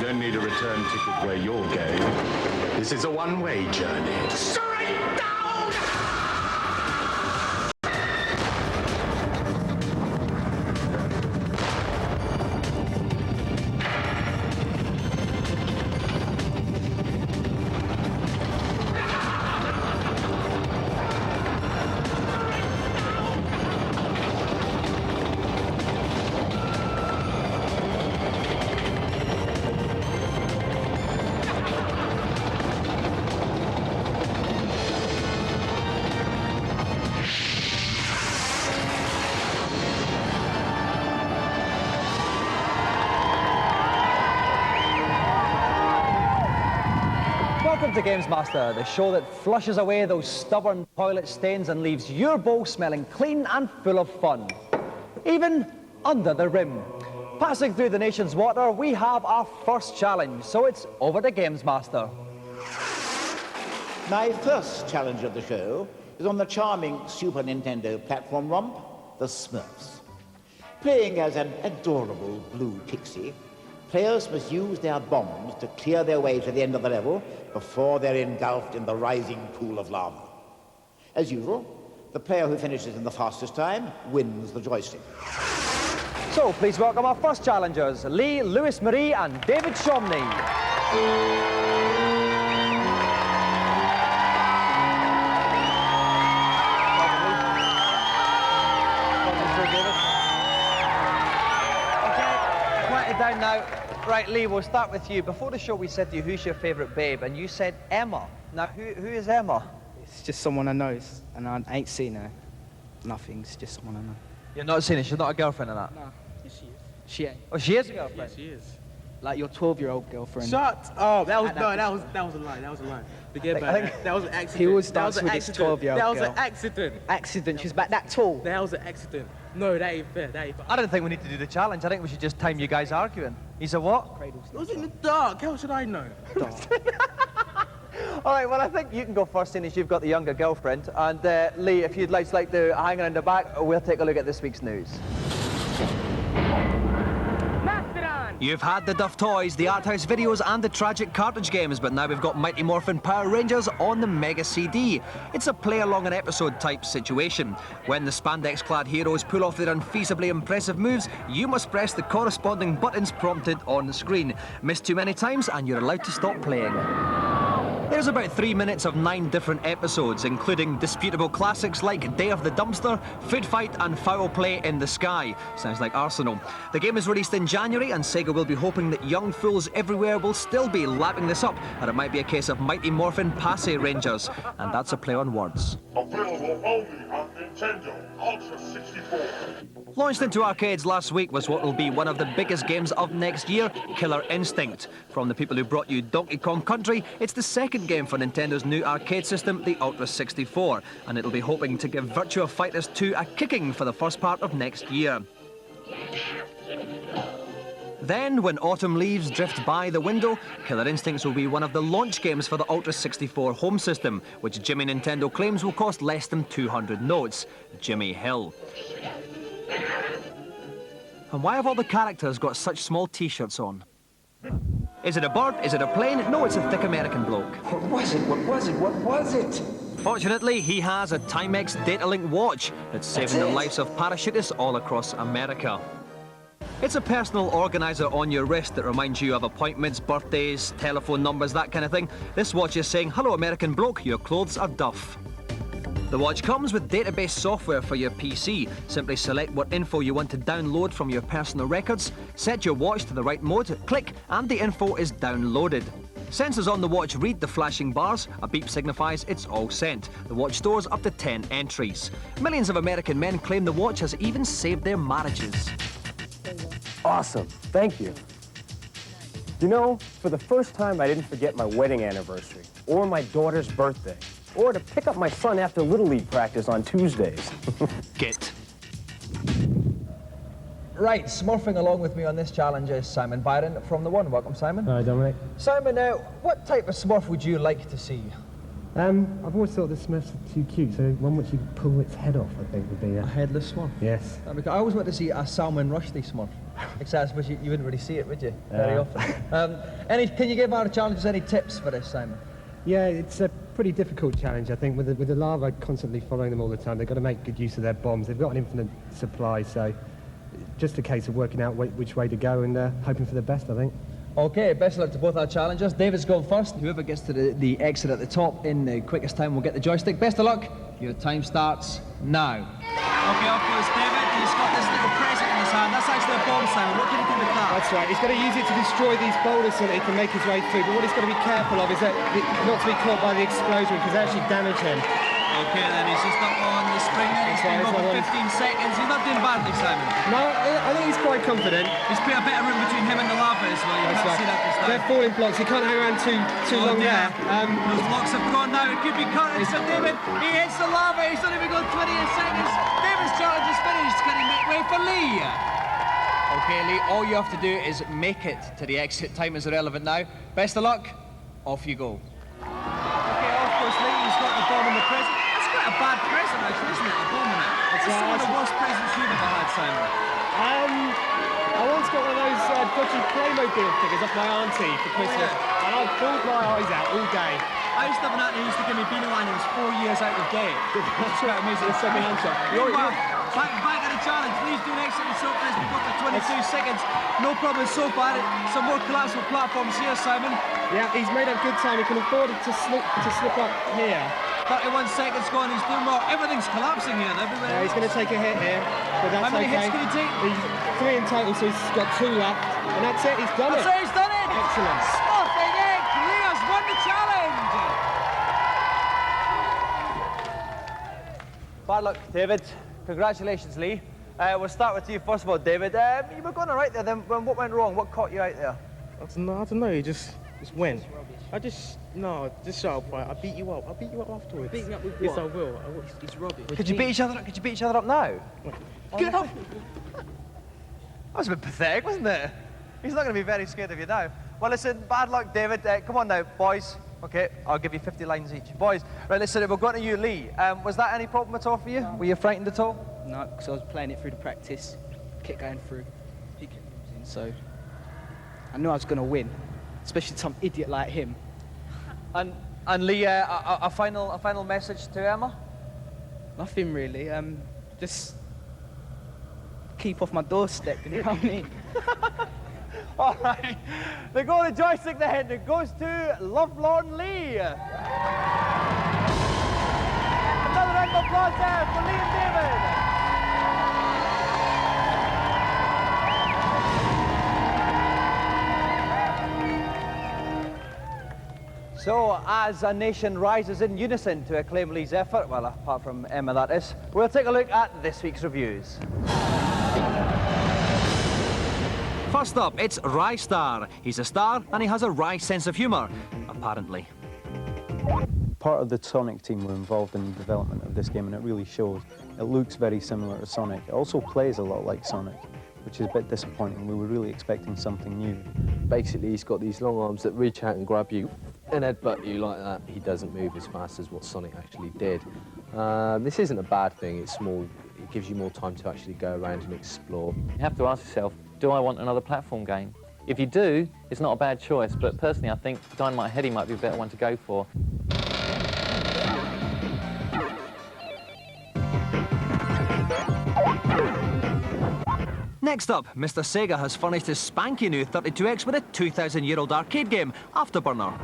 don't need a return ticket where you're going. This is a one-way journey. Straight down! Welcome to GamesMaster, the show that flushes away those stubborn toilet stains and leaves your bowl smelling clean and full of fun, even under the rim. Passing through the nation's water, we have our first challenge, so it's over to GamesMaster. My first challenge of the show is on the charming Super Nintendo platform romp, The Smurfs. Playing as an adorable blue pixie, players must use their bombs to clear their way to the end of the level before they're engulfed in the rising pool of lava. As usual, the player who finishes in the fastest time wins the joystick. So please welcome our first challengers, Lee, Lewis Marie and David Shomney. Okay, quiet it down now. Right, Lee, we'll start with you. Before the show, we said to you, who's your favourite babe? And you said Emma. Now, who is Emma? It's just someone I know, and I ain't seen her. Nothing, it's just someone I know. You're not seen her? She's not a girlfriend in that? No, yes, she is. She ain't. Oh, she is a girlfriend? Yes, she is. Like your 12-year-old girlfriend. Shut up! That was a lie. That was a lie. Forget about that. That was an accident. He was dancing with his 12-year-old girl. That was an accident. Accident? She was about that tall? That was an accident. No, that ain't fair. That ain't fair. I don't think we need to do the challenge. I think we should just time you guys arguing. He said what? It was in the dark. How should I know? Dark. All right, well, I think you can go first, seeing as you've got the younger girlfriend. And Lee, if you'd like to hang around the back, we'll take a look at this week's news. You've had the Duff Toys, the Art House videos and the tragic cartridge games, but now we've got Mighty Morphin Power Rangers on the Mega CD. It's a play-along an episode type situation. When the spandex-clad heroes pull off their unfeasibly impressive moves, you must press the corresponding buttons prompted on the screen. Miss too many times and you're allowed to stop playing. There's about 3 minutes of 9 different episodes, including disputable classics like Day of the Dumpster, Food Fight and Foul Play in the Sky. Sounds like Arsenal. The game is released in January and Sega will be hoping that young fools everywhere will still be lapping this up, and it might be a case of Mighty Morphin Passe Rangers. And that's a play on words. Available only on Nintendo Ultra 64. Launched into arcades last week was what will be one of the biggest games of next year, Killer Instinct. From the people who brought you Donkey Kong Country, it's the second game for Nintendo's new arcade system, the Ultra 64, and it'll be hoping to give Virtua Fighter 2 a kicking for the first part of next year. Then, when autumn leaves drift by the window, Killer Instincts will be one of the launch games for the Ultra 64 home system, which Jimmy Nintendo claims will cost less than 200 notes. Jimmy Hill. And why have all the characters got such small t-shirts on? Is it a bird? Is it a plane? No, it's a thick American bloke. What was it? What was it? What was it? Fortunately, he has a Timex Datalink watch that's saving the lives of parachutists all across America. It's a personal organizer on your wrist that reminds you of appointments, birthdays, telephone numbers, that kind of thing. This watch is saying, "Hello, American bloke, your clothes are Duff." The watch comes with database software for your PC. Simply select what info you want to download from your personal records, set your watch to the right mode, click, and the info is downloaded. Sensors on the watch read the flashing bars. A beep signifies it's all sent. The watch stores up to 10 entries. Millions of American men claim the watch has even saved their marriages. Awesome. Thank you. You know, for the first time, I didn't forget my wedding anniversary, or my daughter's birthday, or to pick up my son after Little League practice on Tuesdays. Git. Right, smurfing along with me on this challenge is Simon Byron from The One. Welcome, Simon. Hi, Dominic. Simon, what type of smurf would you like to see? I've always thought the Smurfs are too cute, so one which you could pull its head off, I think, would be a headless smurf? Yes. I always want to see a Salman Rushdie smurf. Except I suppose you wouldn't really see it, would you? Very often. Can you give our challengers any tips for this, Simon? Yeah, it's a pretty difficult challenge, I think, with the lava constantly following them all the time. They've got to make good use of their bombs. They've got an infinite supply, so just a case of working out which way to go and hoping for the best, I think. Okay, best of luck to both our challengers. David's going first. Whoever gets to the exit at the top in the quickest time will get the joystick. Best of luck. Your time starts now. Okay, off goes David. He's got this little present in his hand. That's actually a bomb, Simon. What can he do with that? That's right. He's got to use it to destroy these boulders so that he can make his way through. But what he's got to be careful of is that not to be caught by the explosion, because they actually damage him. Okay, then he's just up on the spring there. He's been over 15 seconds. He's not doing badly, Simon. No, I think he's quite confident. He's put a bit of room between him and the lava as well. You can't see that this time. They're falling blocks. He can't hang around too long there. Those blocks have gone now. It could be cut. It's for David. He hits the lava. He's not even gone 28 seconds. David's challenge is finished. Can he make way for Lee? Okay, Lee, all you have to do is make it to the exit. Time is irrelevant now. Best of luck. Off you go. Okay, off goes Lee. He's got the bomb in the present. That's quite a bad present, actually, isn't it? A bomb in it. It's one of the worst presents you've ever had, Simon. I once got one of those dodgy Playmobil figures off my auntie for Christmas, and I bawled my eyes out all day. I used to have an aunt who used to give me beanie line and was 4 years out of date. That's quite amazing. It's second answer. Back at the challenge. Please do an exit and so far as we go for 22 seconds. No problem so far. Some more collapsible platforms here, Simon. Yeah, he's made up good time. He can afford to slip up here. 31 seconds gone. He's doing more. Everything's collapsing here. Yeah, he's going to take a hit here, but that's How many hits can he take? He's 3 in total, so he's got 2 left. And that's it. He's done it. That's it. He's done it. Excellent. Smurfing it. Leah's won the challenge. Bad luck, David. Congratulations, Lee. We'll start with you first of all, David. You were going all right there. Then what went wrong? What caught you out there? I don't know. He just went. just shut up, right? I'll beat you up. I'll beat you up afterwards. Beat me up with what? Yes, I will. It's rubbish. Could you beat each other up? Could you beat each other up now? Get up! That was a bit pathetic, wasn't it? He's not going to be very scared of you now. Well, listen, bad luck, David. Come on now, boys. Okay, I'll give you 50 lines each. Boys, right, listen, we're going to you, Lee. Was that any problem at all for you? No. Were you frightened at all? No, because I was playing it through the practice. Kept going through. He kept losing, so I knew I was going to win, especially some idiot like him. And Lee, a final message to Emma? Nothing really. Just keep off my doorstep, you know what I mean? All right, the golden joystick then goes to Lovelorn Lee. Another round of applause there for Lee and David. So, as a nation rises in unison to acclaim Lee's effort, well, apart from Emma, that is, we'll take a look at this week's reviews. First up, it's Rye Star. He's a star and he has a wry sense of humour, apparently. Part of the Sonic team were involved in the development of this game and it really shows. It looks very similar to Sonic. It also plays a lot like Sonic, which is a bit disappointing. We were really expecting something new. Basically, he's got these long arms that reach out and grab you and headbutt you like that. He doesn't move as fast as what Sonic actually did. This isn't a bad thing. It's small. It gives you more time to actually go around and explore. You have to ask yourself, do I want another platform game? If you do, it's not a bad choice, but personally I think Dynamite Headdy might be a better one to go for. Next up, Mr. Sega has furnished his spanky new 32X with a 2,000-year-old arcade game, Afterburner.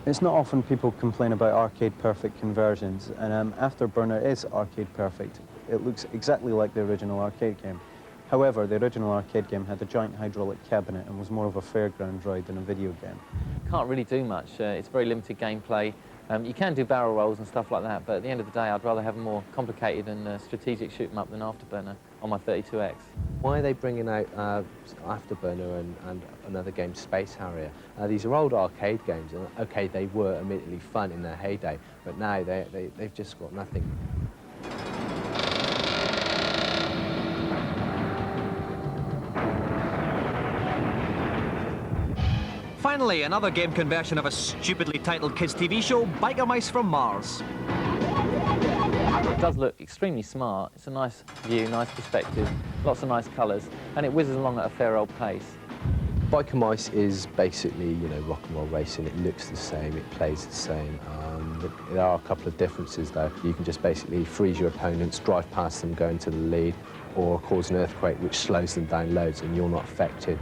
It's not often people complain about arcade-perfect conversions, and Afterburner is arcade-perfect. It looks exactly like the original arcade game. However, the original arcade game had a giant hydraulic cabinet and was more of a fairground ride than a video game. Can't really do much. It's very limited gameplay. You can do barrel rolls and stuff like that, but at the end of the day, I'd rather have a more complicated and strategic shoot 'em up than Afterburner on my 32X. Why are they bringing out Afterburner and another game, Space Harrier? These are old arcade games, and okay, they were admittedly fun in their heyday, but now they've just got nothing. Finally, another game conversion of a stupidly titled kids' TV show, Biker Mice from Mars. It does look extremely smart. It's a nice view, nice perspective. lots of nice colours, and it whizzes along at a fair old pace. Bike and Ice is basically, you know, rock and roll racing. It looks the same, it plays the same. There are a couple of differences though. You can just basically freeze your opponents, drive past them, go into the lead, or cause an earthquake which slows them down loads and you're not affected.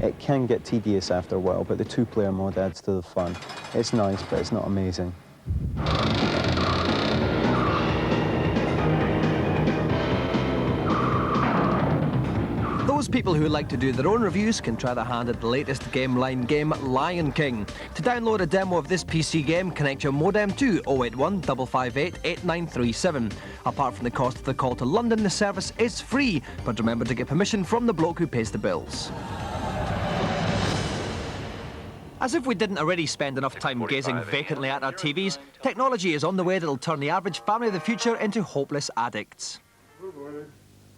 It can get tedious after a while, but the two-player mode adds to the fun. It's nice, but it's not amazing. Those people who like to do their own reviews can try their hand at the latest game line game, Lion King. To download a demo of this PC game, connect your modem to 081 558 8937. Apart from the cost of the call to London, the service is free, but remember to get permission from the bloke who pays the bills. As if we didn't already spend enough time gazing vacantly at our TVs, technology is on the way that'll turn the average family of the future into hopeless addicts. Good morning.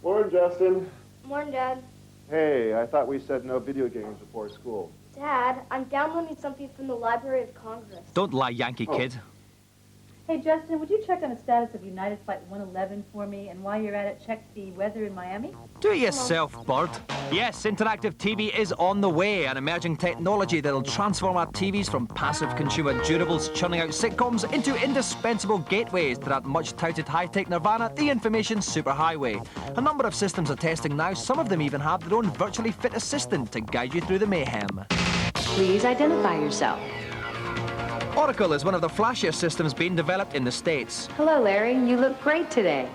Morning, Justin. Morning, Dad. Hey, I thought we said no video games before school. Dad, I'm downloading something from the Library of Congress. Don't lie, Yankee kid. Hey, Justin, would you check on the status of United Flight 111 for me? And while you're at it, check the weather in Miami? Do it yourself, bird. Yes, interactive TV is on the way, an emerging technology that'll transform our TVs from passive consumer durables churning out sitcoms into indispensable gateways to that much-touted high-tech nirvana, the information superhighway. A number of systems are testing now. Some of them even have their own virtually fit assistant to guide you through the mayhem. Please identify yourself. Oracle is one of the flashiest systems being developed in the States. Hello, Larry. You look great today.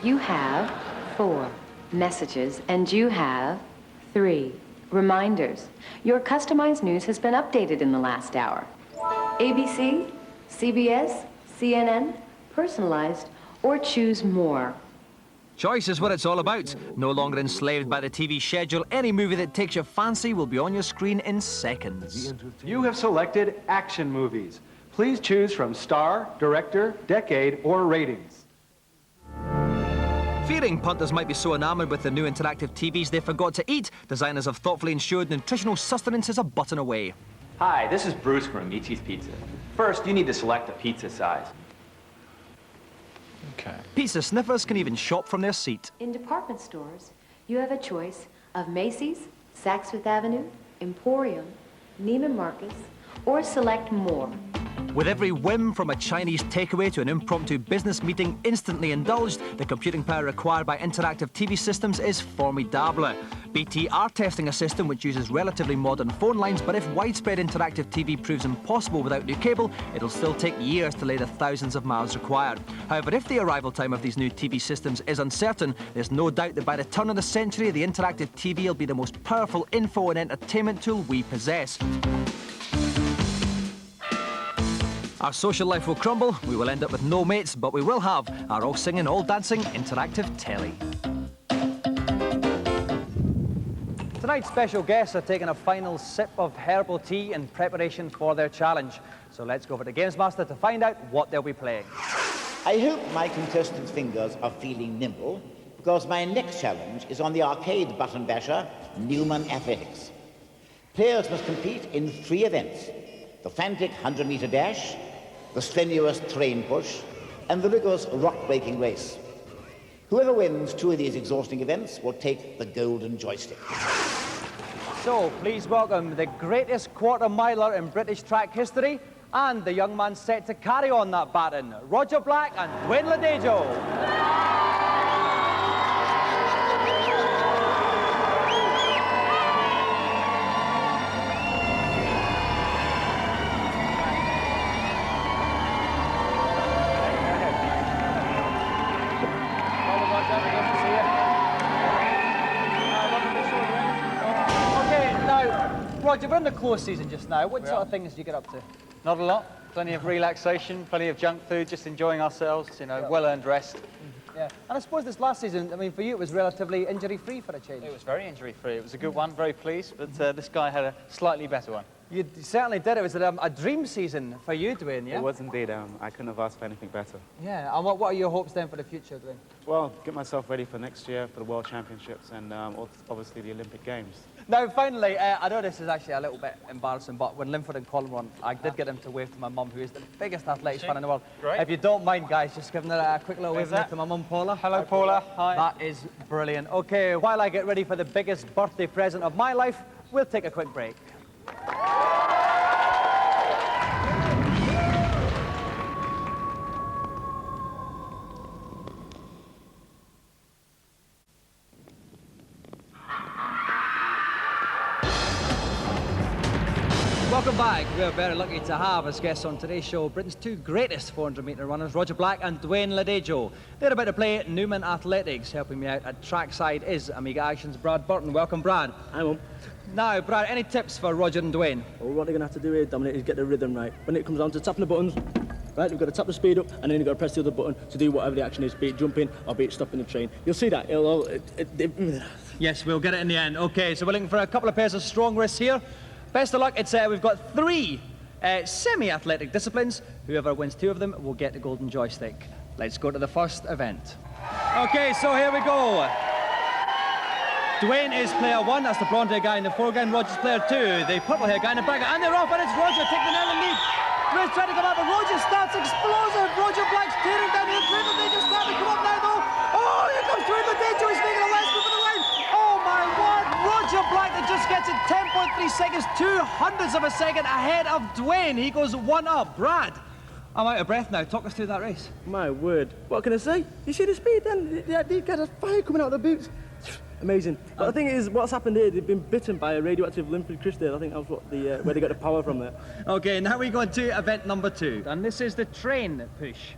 You have 4 messages, and you have 3 reminders. Your customized news has been updated in the last hour. ABC, CBS, CNN, personalized, or choose more. Choice is what it's all about. No longer enslaved by the TV schedule, any movie that takes your fancy will be on your screen in seconds. You have selected action movies. Please choose from star, director, decade, or ratings. Fearing punters might be so enamored with the new interactive TVs they forgot to eat, designers have thoughtfully ensured nutritional sustenance is a button away. Hi, this is Bruce from Amici's Pizza. First, you need to select a pizza size. Okay. Pizza sniffers can even shop from their seat. In department stores, you have a choice of Macy's, Saks Fifth Avenue, Emporium, Neiman Marcus, or select more. With every whim from a Chinese takeaway to an impromptu business meeting instantly indulged, the computing power required by interactive TV systems is formidable. BT are testing a system which uses relatively modern phone lines, but if widespread interactive TV proves impossible without new cable, it'll still take years to lay the thousands of miles required. However, if the arrival time of these new TV systems is uncertain, there's no doubt that by the turn of the century, the interactive TV will be the most powerful info and entertainment tool we possess. Our social life will crumble, we will end up with no mates, but we will have our all-singing, all-dancing interactive telly. Tonight's special guests are taking a final sip of herbal tea in preparation for their challenge. So let's go over to GamesMaster to find out what they'll be playing. I hope my contestants' fingers are feeling nimble, because my next challenge is on the arcade button basher, Newman Athletics. Players must compete in 3 events: the frantic 100-meter dash, the strenuous train push, and the rigorous rock-breaking race. Whoever wins 2 of these exhausting events will take the Golden Joystick. So, please welcome the greatest quarter-miler in British track history, and the young man set to carry on that baton, Roger Black and Dwayne Ladejo. Roger, we're in the close season just now. What sort of things do you get up to? Not a lot. Plenty of relaxation, plenty of junk food, just enjoying ourselves, you know, well-earned rest. Yeah, and I suppose this last season, I mean, for you, it was relatively injury-free for a change. It was very injury-free. It was a good one, very pleased, but this guy had a slightly better one. You certainly did. It was a dream season for you, Dwayne, yeah? It was indeed. I couldn't have asked for anything better. Yeah, and what are your hopes then for the future, Dwayne? Well, get myself ready for next year for the World Championships and obviously the Olympic Games. Now, finally, I know this is actually a little bit embarrassing, but when Linford and Colin won, I did get him to wave to my mum, who is the biggest athletics fan in the world. Great. If you don't mind, guys, just giving her a quick little wave to my mum, Paula. Hello, Paula. Hi. That is brilliant. Okay, while I get ready for the biggest birthday present of my life, we'll take a quick break. Welcome back. We're very lucky to have as guests on today's show Britain's two greatest 400-metre runners, Roger Black and Dwayne Ladejo. They're about to play Newman Athletics. Helping me out at trackside is Amiga Action's Brad Burton. Welcome, Brad. Hi, Mum. Now, Brad, any tips for Roger and Dwayne? Well, what they're going to have to do here, Dominic, is get the rhythm right. When it comes down to tapping the buttons, right, you've got to tap the speed up, and then you've got to press the other button to do whatever the action is, be it jumping or be it stopping the train. You'll see that. Yes, we'll get it in the end. Okay, so we're looking for a couple of pairs of strong wrists here. Best of luck. We've got 3 semi-athletic disciplines. Whoever wins 2 of them will get the golden joystick. Let's go to the first event. Okay, so here we go. Dwayne is player 1, that's the blonde-haired guy in the foreground. Roger's player 2, the purple-haired guy in the background. And they're off, and it's Roger taking the early lead. Dwayne's trying to come out, but Roger starts explosive. Roger Black's tearing down here. Dwayne Ladejo starting to come up now, though. Oh, here comes Dwayne Ladejo. He's making a last move for the line. Oh, my word. Roger Black that just gets it 10.3 seconds, 200ths of a second ahead of Dwayne. He goes 1 up. Brad, I'm out of breath now. Talk us through that race. My word. What can I say? You see the speed then? These guys are fire coming out of the boots. Amazing. But the thing is, what's happened here, they've been bitten by a radioactive Linford crystal. I think that was what where they got the power from there. Okay, now we go on to event number 2. And this is the train push.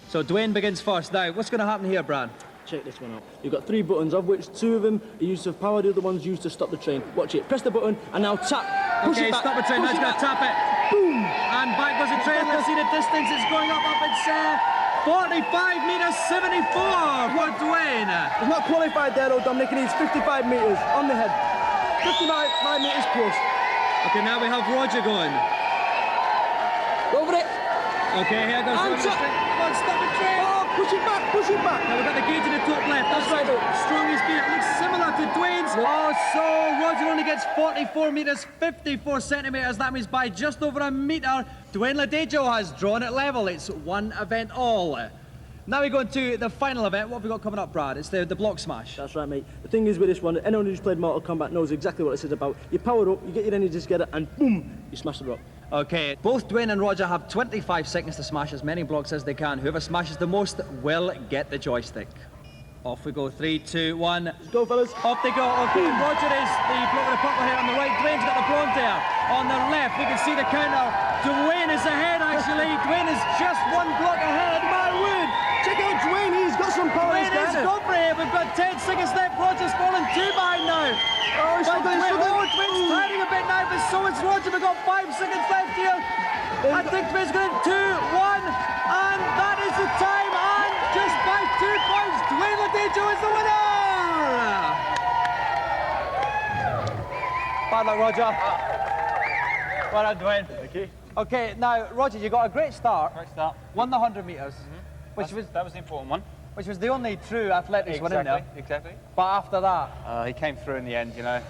So Dwayne begins first. Now, what's going to happen here, Brad? Check this one out. You've got 3 buttons, of which 2 of them are used to power, the other one's used to stop the train. Watch it. Press the button, and now tap. Push Okay, it back. stop the train. Now it's going to tap it. Boom! And back goes the train. Let's see the distance. It's going up. It's 45 metres 74 for Dwayne. He's not qualified there, though, Dominic. He needs 55 metres on the head. 55 metres plus. Okay, now we have Roger going. Over it. Okay, here goes Roger. Come on, stop the train. Oh, push it back, push it back. Now we've got the gauge in the top left. That's right, though. Strongest speed. It looks similar to Dwayne's. Oh, so Roger only gets 44 metres 54 centimetres. That means by just over a metre, Dwayne Ladejo has drawn it level. It's 1 event all. Now we go into the final event. What have we got coming up, Brad? It's the block smash. That's right, mate. The thing is with this one, anyone who's played Mortal Kombat knows exactly what this is about. You power up, you get your energies together, and boom, you smash the block. Okay, both Dwayne and Roger have 25 seconds to smash as many blocks as they can. Whoever smashes the most will get the joystick. Off we go, 3, 2, 1. Let's go, fellas. Off they go. Okay, Roger is the bloke with the purple hair on the right. Dwayne's got the blonde hair on the left. We can see the counter. Dwayne is ahead, actually. Dwayne is just 1 block ahead. My word! Check out Dwayne, he's got some power. Dwayne is gone for here. We've got 10 seconds left. Roger's fallen 2 behind now. Oh, he's Dwayne's hiding a bit now, but so is Roger. We've got 5 seconds left here. I think Dwayne's going to 2, 1, and that is the time. And just by 2 points, Dwayne Ladejo is the winner. Bad luck, Roger. Well done, Dwayne. Thank you. Okay, now Roger, you got a great start. Great start. Won the 100 metres. That was the important one. Which was the only true athletics one in there. Exactly. But after that, he came through in the end, you know.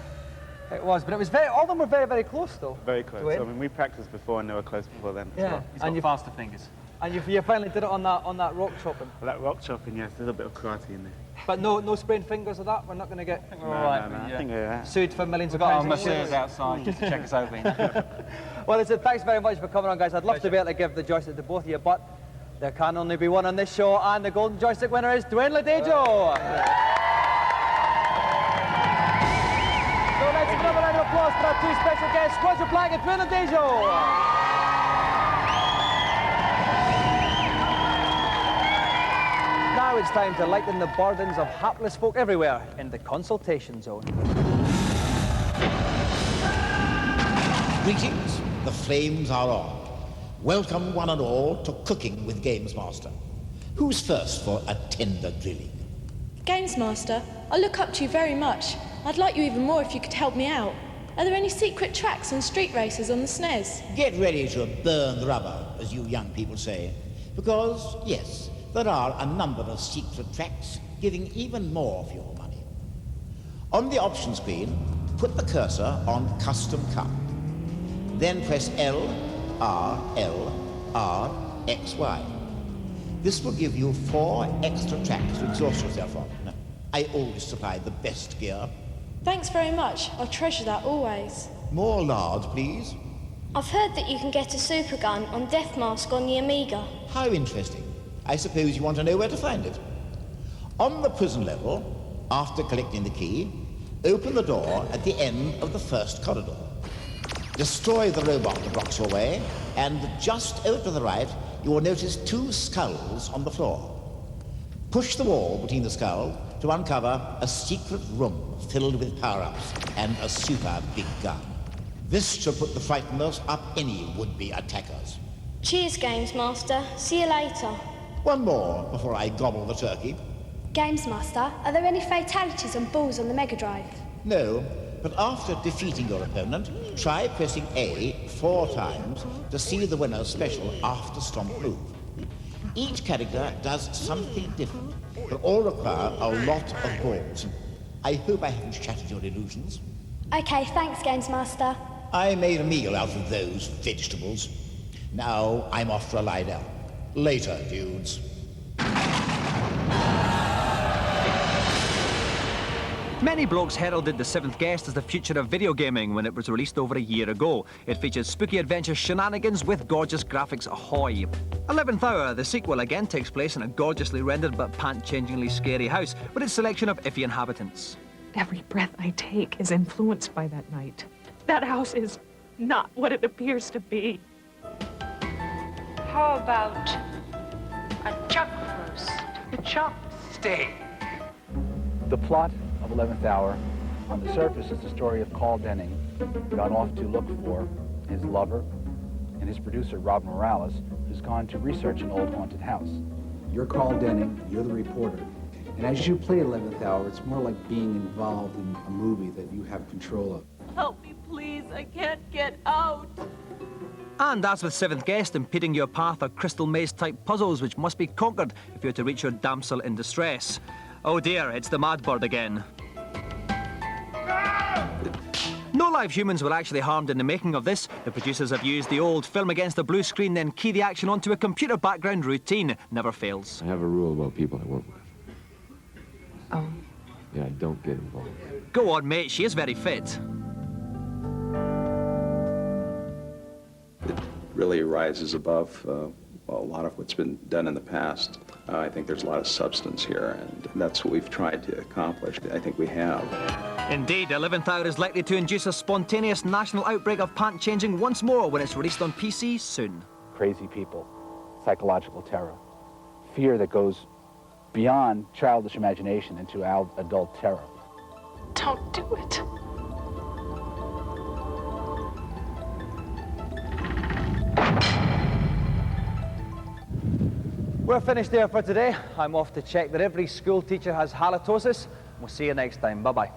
it was. But it was all of them were very, very close, though. Very close. Dwayne. I mean, we practiced before and they were close before then. Yeah. As well. He's got faster fingers. And you finally did it on that rock chopping. Well, that rock chopping, yes, there's a little bit of karate in there. But no sprained fingers of that. We're not going to get I think we're all right. No, I think we're sued for millions We've of got our pounds. masseurs outside just to check us over. Well, listen, thanks very much for coming on, guys. I'd love to be able to give the joystick to both of you, but there can only be one on this show, and the golden joystick winner is Dwayne Ladejo. So let's give another round of applause for our 2 special guests, Roger Black and Dwayne Ladejo. Now it's time to lighten the burdens of hapless folk everywhere in the consultation zone. Greetings, the flames are on. Welcome one and all to Cooking with GamesMaster. Who's first for a tender grilling? GamesMaster, I look up to you very much. I'd like you even more if you could help me out. Are there any secret tracks and street races on the SNES? Get ready to burn the rubber, as you young people say. Because, yes, there are a number of secret tracks giving even more for your money. On the option screen, put the cursor on Custom Cup. Then press L, R, X, Y. This will give you 4 extra tracks to exhaust yourself on. I always supply the best gear. Thanks very much. I'll treasure that always. More lard, please. I've heard that you can get a super gun on Death Mask on the Amiga. How interesting. I suppose you want to know where to find it. On the prison level, after collecting the key, open the door at the end of the first corridor. Destroy the robot that blocks your way, and just over to the right, you will notice 2 skulls on the floor. Push the wall between the skull to uncover a secret room filled with power-ups and a super big gun. This should put the frighteners up any would-be attackers. Cheers, GamesMaster. See you later. One more before I gobble the turkey. GamesMaster, are there any fatalities on balls on the Mega Drive? No, but after defeating your opponent, try pressing A 4 times to see the winner's special after stomp move. Each character does something different, but all require a lot of balls. I hope I haven't shattered your illusions. Okay, thanks, GamesMaster. I made a meal out of those vegetables. Now I'm off for a lie down. Later, dudes. Many blokes heralded The Seventh Guest as the future of video gaming when it was released over a year ago. It features spooky adventure shenanigans with gorgeous graphics ahoy. 11th Hour, the sequel, again takes place in a gorgeously rendered but pant-changingly scary house with its selection of iffy inhabitants. Every breath I take is influenced by that night. That house is not what it appears to be. How about a chuck roast? A chop Steak. The plot of 11th Hour, on the surface, is the story of Carl Denning, gone off to look for his lover and his producer, Rob Morales, who's gone to research an old haunted house. You're Carl Denning, you're the reporter. And as you play 11th Hour, it's more like being involved in a movie that you have control of. Help me, please. I can't get out. And as with Seventh Guest, impeding your path are crystal maze-type puzzles which must be conquered if you're to reach your damsel in distress. Oh dear, it's the mad bird again. No live humans were actually harmed in the making of this. The producers have used the old film against the blue screen, then key the action onto a computer background routine. Never fails. I have a rule about people I work with. Oh. Yeah, I don't get involved. Go on, mate, she is very fit. It really rises above a lot of what's been done in the past. I think there's a lot of substance here, and that's what we've tried to accomplish. I think we have. Indeed, 11th Hour is likely to induce a spontaneous national outbreak of pant-changing once more when it's released on PC soon. Crazy people, psychological terror, fear that goes beyond childish imagination into adult terror. Don't do it. We're finished there for today. I'm off to check that every school teacher has halitosis. We'll see you next time. Bye-bye.